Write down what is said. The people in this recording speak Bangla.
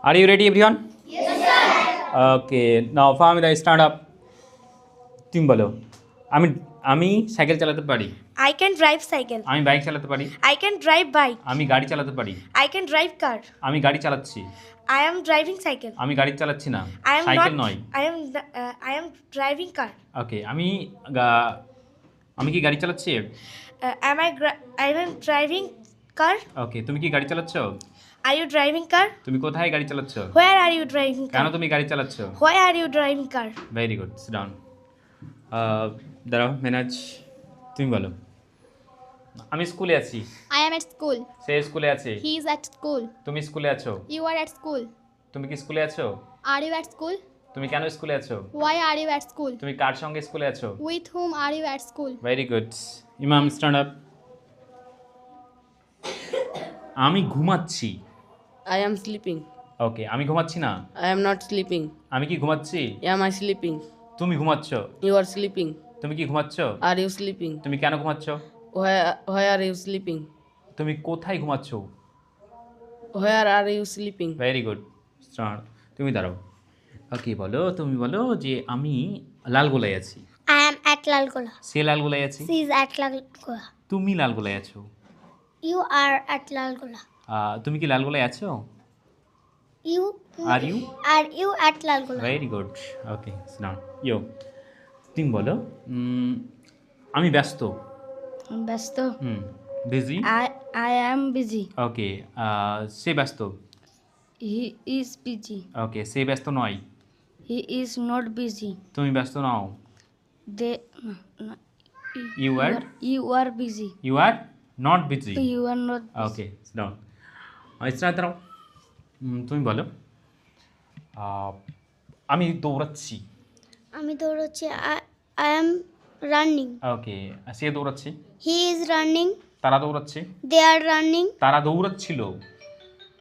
Are you ready, everyone? Okay, now Famida, stand up. তুমি বলো। আমি আমি সাইকেল চালাতে পারি। I can drive cycle. আমি বাইক চালাতে পারি। I can drive bike. আমি গাড়ি চালাতে পারি। I can drive car. আমি গাড়ি চালাচ্ছি। I am driving cycle. আমি গাড়ি চালাচ্ছি না। I am cycle not. নয়। I am driving car. ওকে, আমি কি গাড়ি চালাচ্ছি? I am driving car. ওকে, তুমি কি গাড়ি চালাচ্ছ? Are you driving car? তুমি কোথায় গাড়ি চালাচ্ছ? Where are you driving কেন car? তুমি গাড়ি চালাচ্ছ? Why are you driving car? Very good, sit down. দাঁড়াও, মেনাজ তুমি বলো। আমি স্কুলে আছি। I am at school. সে স্কুলে আছে। He is at school. তুমি স্কুলে আছো। You are at school. তুমি কি স্কুলে আছো? Are you at school? তুমি কেন স্কুলে আছো? Why are you at school? তুমি কার সঙ্গে স্কুলে আছো? With whom are you at school? Very good. ইমাম, স্ট্যান্ড আপ। আমি ঘুমাচ্ছি। I am sleeping. ওকে, আমি ঘুমাচ্ছি না। I am not sleeping. আমি কি ঘুমাচ্ছি? Am I sleeping? তুমি ঘুমাচ্ছ। You are sleeping. তুমি কি ঘুমাচ্ছ? Are you sleeping? তুমি কেন ঘুমাচ্ছ? Why are you sleeping? তুমি কোথায় ঘুমাচ্ছ? Where are you sleeping? Very good, start. তুমি দাঁড়াও। ওকে, বলো, তুমি বলো যে আমি লালগোলায় আছি। I am at Lalgola. সে লালগোলায় আছে। She is at Lalgola. তুমি লালগোলায় আছো। You are at Lalgola. তুমি কি লালগোলায় আছো? You আর you? are you at Lalgola? Very good. Okay, start. Yo, তুমি বলো আমি ব্যস্ত। ব্যস্ত। Busy. I am busy. Okay, সে ব্যস্ত। He is busy. ওকে, সে ব্যস্ত নয়। He is not busy. তুমি ব্যস্ত নও। They. You are busy. You are not busy. You are not. Okay, down. Start দাঁড়াও। তুমি বলো আমি দৌড়াচ্ছি। আমি দৌড়াচ্ছি। I am running. ওকে, সে দৌড়াচ্ছে। He is running. তারা দৌড়াচ্ছে। They are running. তারা দৌড়াচ্ছিল।